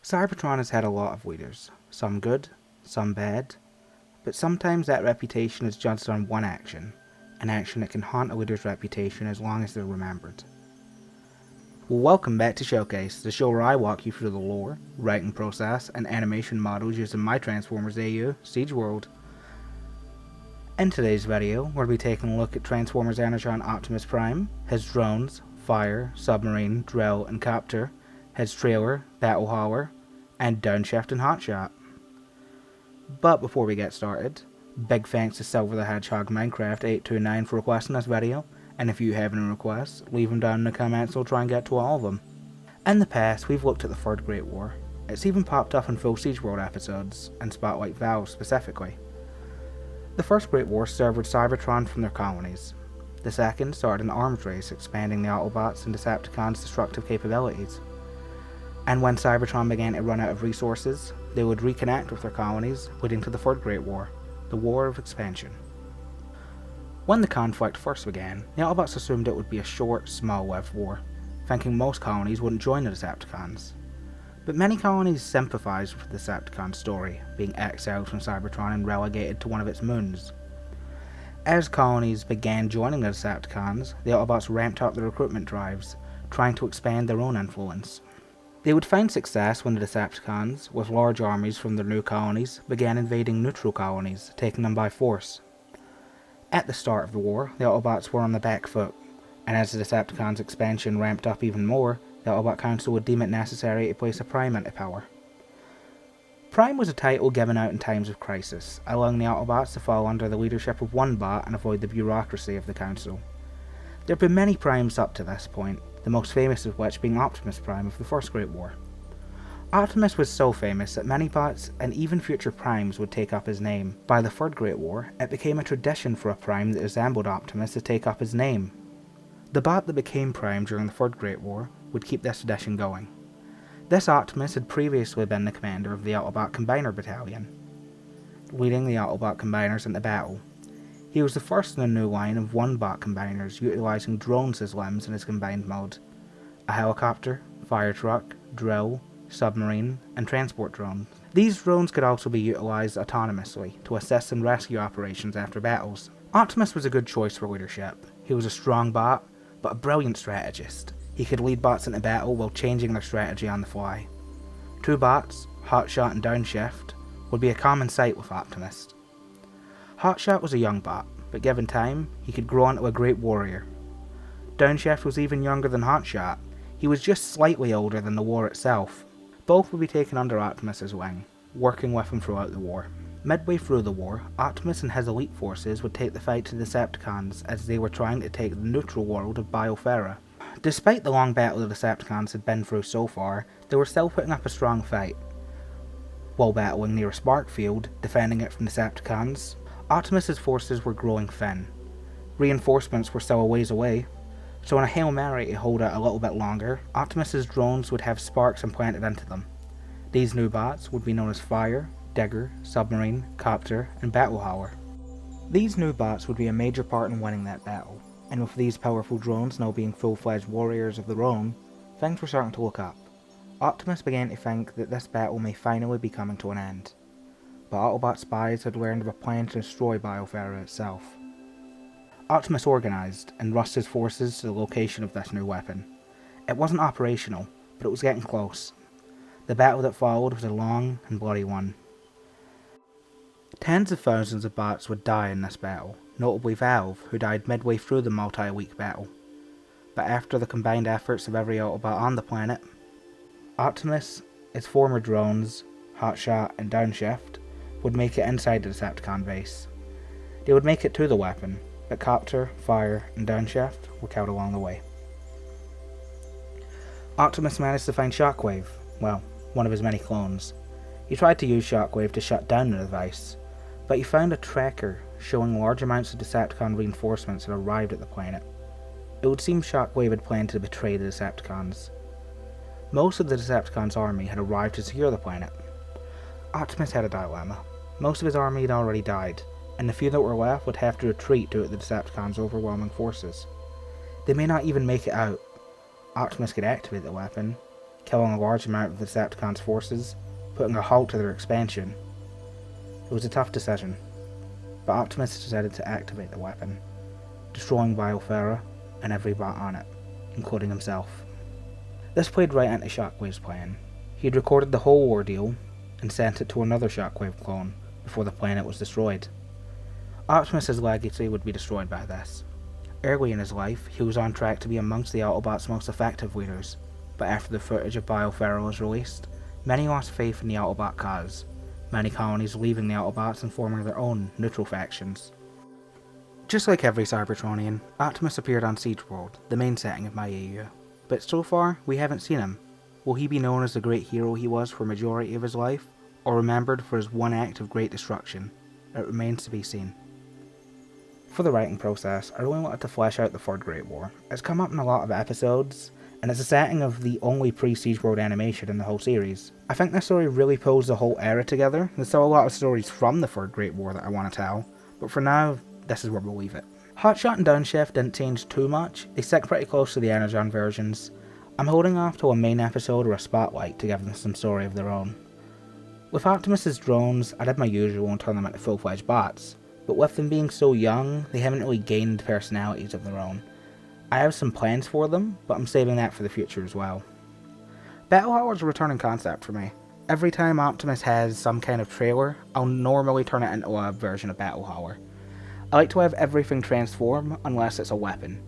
Cybertron has had a lot of leaders, some good, some bad, but sometimes that reputation is judged on one action, an action that can haunt a leader's reputation as long as they're remembered. Well, welcome back to Showcase, the show where I walk you through the lore, writing process, and animation models using my Transformers AU, Siege World. In today's video, we'll be taking a look at Transformers Energon Optimus Prime, his drones, fire, submarine, drill, and copter, his trailer, battle hauler, and downshift and hotshot. But before we get started, big thanks to Silver the Hedgehog Minecraft 829 for requesting this video, and if you have any requests, leave them down in the comments and we'll try and get to all of them. In the past, we've looked at the Third Great War. It's even popped up in full Siege World episodes, and Spotlight Valve specifically. The First Great War severed Cybertron from their colonies. The second started an arms race expanding the Autobots and Decepticons' destructive capabilities. And when Cybertron began to run out of resources, they would reconnect with their colonies, leading to the Third Great War, the War of Expansion. When the conflict first began, the Autobots assumed it would be a short, small-lived war, thinking most colonies wouldn't join the Decepticons. But many colonies sympathized with the Decepticon story, being exiled from Cybertron and relegated to one of its moons. As colonies began joining the Decepticons, the Autobots ramped up their recruitment drives, trying to expand their own influence. They would find success when the Decepticons, with large armies from their new colonies, began invading neutral colonies, taking them by force. At the start of the war, the Autobots were on the back foot, and as the Decepticons' expansion ramped up even more, the Autobot Council would deem it necessary to place a Prime into power. Prime was a title given out in times of crisis, allowing the Autobots to fall under the leadership of one bot and avoid the bureaucracy of the Council. There have been many Primes up to this point, the most famous of which being Optimus Prime of the First Great War. Optimus was so famous that many bots and even future Primes would take up his name. By the Third Great War, it became a tradition for a Prime that resembled Optimus to take up his name. The bot that became Prime during the Third Great War would keep this tradition going. This Optimus had previously been the commander of the Autobot Combiner Battalion, leading the Autobot Combiners into battle. He was the first in a new line of one-bot combiners utilising drones as limbs in his combined mode. A helicopter, fire truck, drill, submarine, and transport drones. These drones could also be utilised autonomously to assist in rescue operations after battles. Optimus was a good choice for leadership. He was a strong bot, but a brilliant strategist. He could lead bots into battle while changing their strategy on the fly. Two bots, Hotshot and Downshift, would be a common sight with Optimus. Hotshot was a young bot, but given time, he could grow into a great warrior. Downshift was even younger than Hotshot. He was just slightly older than the war itself. Both would be taken under Optimus's wing, working with him throughout the war. Midway through the war, Optimus and his elite forces would take the fight to the Decepticons as they were trying to take the neutral world of Bofera. Despite the long battle the Decepticons had been through so far, they were still putting up a strong fight. While battling near a spark field, defending it from Decepticons, Optimus's forces were growing thin. Reinforcements were still a ways away, so in a Hail Mary to hold out a little bit longer, Optimus's drones would have sparks implanted into them. These new bots would be known as Fire, Digger, Submarine, Copter, and Battle Hauler. These new bots would be a major part in winning that battle, and with these powerful drones now being full-fledged warriors of their own, things were starting to look up. Optimus began to think that this battle may finally be coming to an end, but Autobot spies had learned of a plan to destroy Bofera itself. Optimus organised and rushed his forces to the location of this new weapon. It wasn't operational, but it was getting close. The battle that followed was a long and bloody one. Tens of thousands of bots would die in this battle, notably Valve, who died midway through the multi-week battle. But after the combined efforts of every Autobot on the planet, Optimus, its former drones, Hotshot and Downshift, would make it inside the Decepticon base. They would make it to the weapon, but Copter, Fire, and Downshift were killed along the way. Optimus managed to find Shockwave, well, one of his many clones. He tried to use Shockwave to shut down the device, but he found a tracker showing large amounts of Decepticon reinforcements had arrived at the planet. It would seem Shockwave had planned to betray the Decepticons. Most of the Decepticons' army had arrived to secure the planet. Optimus had a dilemma. Most of his army had already died, and the few that were left would have to retreat due to the Decepticons' overwhelming forces. They may not even make it out. Optimus could activate the weapon, killing a large amount of the Decepticons' forces, putting a halt to their expansion. It was a tough decision, but Optimus decided to activate the weapon, destroying Bofera and every bot on it, including himself. This played right into Shockwave's plan. He had recorded the whole ordeal and sent it to another Shockwave clone before the planet was destroyed. Optimus's legacy would be destroyed by this. Early in his life, he was on track to be amongst the Autobots' most effective leaders, but after the footage of Bofera was released, many lost faith in the Autobot cause, many colonies leaving the Autobots and forming their own neutral factions. Just like every Cybertronian, Optimus appeared on Siege World, the main setting of my EU, but so far we haven't seen him. Will he be known as the great hero he was for a majority of his life, or remembered for his one act of great destruction? It remains to be seen. For the writing process, I really wanted to flesh out the Third Great War. It's come up in a lot of episodes, and it's a setting of the only pre-Siege World animation in the whole series. I think this story really pulls the whole era together. There's still a lot of stories from the Third Great War that I want to tell, but for now, this is where we'll leave it. Hotshot and Downshift didn't change too much. They stick pretty close to the Energon versions. I'm holding off to a main episode or a spotlight to give them some story of their own. With Optimus's drones, I did my usual and turned them into full-fledged bots, but with them being so young, they haven't really gained personalities of their own. I have some plans for them, but I'm saving that for the future as well. Battle Hour is a returning concept for me. Every time Optimus has some kind of trailer, I'll normally turn it into a version of Battle Hour. I like to have everything transform unless it's a weapon.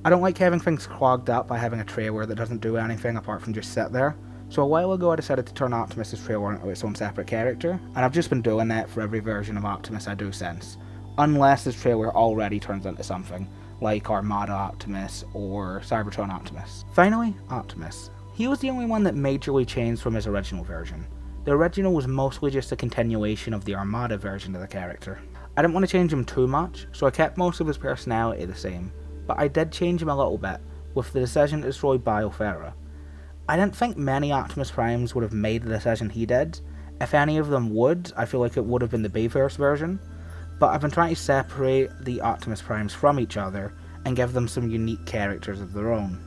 I don't like having things clogged up by having a trailer that doesn't do anything apart from just sit there, so a while ago I decided to turn Optimus's trailer into its own separate character, and I've just been doing that for every version of Optimus I do since, unless his trailer already turns into something, like Armada Optimus or Cybertron Optimus. Finally, Optimus. He was the only one that majorly changed from his original version. The original was mostly just a continuation of the Armada version of the character. I didn't want to change him too much, so I kept most of his personality the same, but I did change him a little bit, with the decision to destroy Bofera. I didn't think many Optimus Primes would have made the decision he did. If any of them would, I feel like it would have been the Bayverse version, but I've been trying to separate the Optimus Primes from each other and give them some unique characters of their own.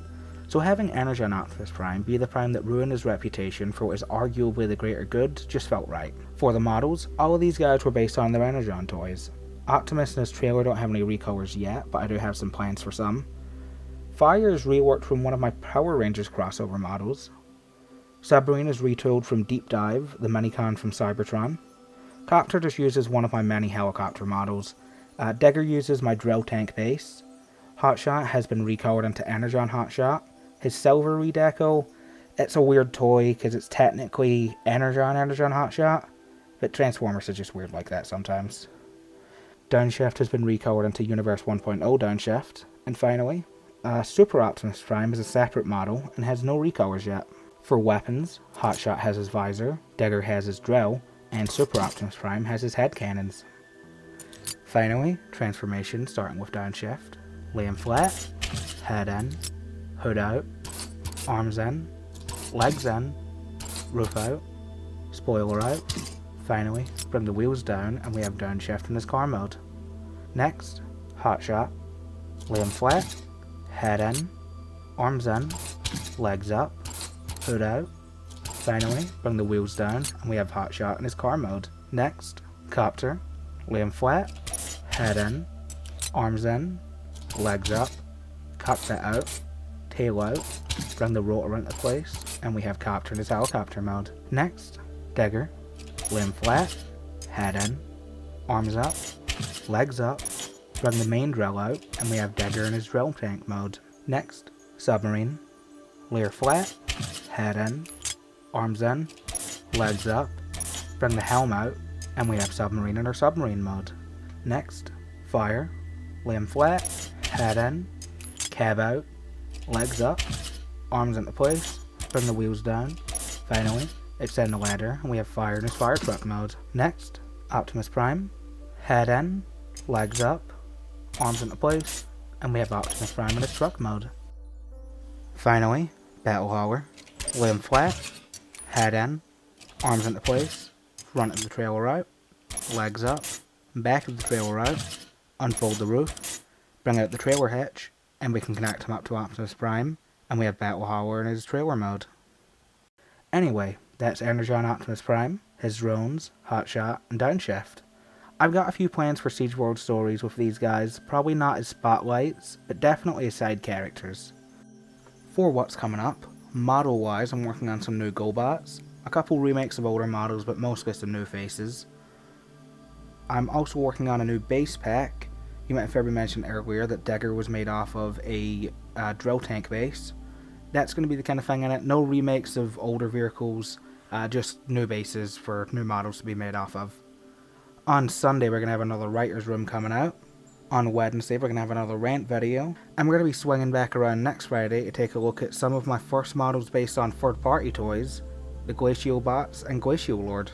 So having Energon Optimus Prime be the Prime that ruined his reputation for what is arguably the greater good just felt right. For the models, all of these guys were based on their Energon toys. Optimus and his trailer don't have any recolors yet, but I do have some plans for some. Fire is reworked from one of my Power Rangers crossover models. Submarine is retooled from Deep Dive, the Minicon from Cybertron. Copter just uses one of my many helicopter models. Digger uses my drill tank base. Hotshot has been recolored into Energon Hotshot. His silver redeco, it's a weird toy because it's technically Energon Hotshot, but Transformers are just weird like that sometimes. Downshift has been recolored into Universe 1.0 Downshift. And finally, Super Optimus Prime is a separate model and has no recolors yet. For weapons, Hotshot has his visor, Digger has his drill, and Super Optimus Prime has his head cannons. Finally, transformation starting with Downshift. Laying flat, head in, hood out, arms in, legs in, roof out, spoiler out. Finally, bring the wheels down and we have Downshift in his car mode. Next, Hotshot. Laying flat, head in, arms in, legs up, hood out. Finally, bring the wheels down and we have Hotshot in his car mode. Next, Copter. Laying flat, head in, arms in, legs up, cockpit out, tail out, bring the rotor into place, and we have Copter in his helicopter mode. Next, Digger. Laying flat, head in, arms up, legs up, bring the main drill out, and we have Digger in his drill tank mode. Next, Submarine. Layer flat, head in, arms in, legs up, bring the helm out, and we have Submarine in our submarine mode. Next, Fire. Laying flat, head in, cab out, legs up, arms into place, bring the wheels down. Finally, extend the ladder and we have Fire in his fire truck mode. Next, Optimus Prime. Head in, legs up, arms into place, and we have Optimus Prime in his truck mode. Finally, Battle Hauler. Laying flat, head in, arms into place, front of the trailer out, legs up, back of the trailer out, unfold the roof, bring out the trailer hitch, and we can connect him up to Optimus Prime, and we have Battle Hauler in his trailer mode. Anyway, that's Energon Optimus Prime, his drones, Hotshot, and Downshift. I've got a few plans for Siege World stories with these guys, probably not as spotlights, but definitely as side characters. For what's coming up, model wise I'm working on some new GoBots, a couple remakes of older models but mostly some new faces. I'm also working on a new base pack. You might have heard me mention earlier that Dagger was made off of a drill tank base. That's going to be the kind of thing in it, no remakes of older vehicles, just new bases for new models to be made off of. On Sunday we're going to have another writer's room coming out. On Wednesday we're going to have another rant video. And we're going to be swinging back around next Friday to take a look at some of my first models based on third party toys, the Glacial Bots and Glacial Lord.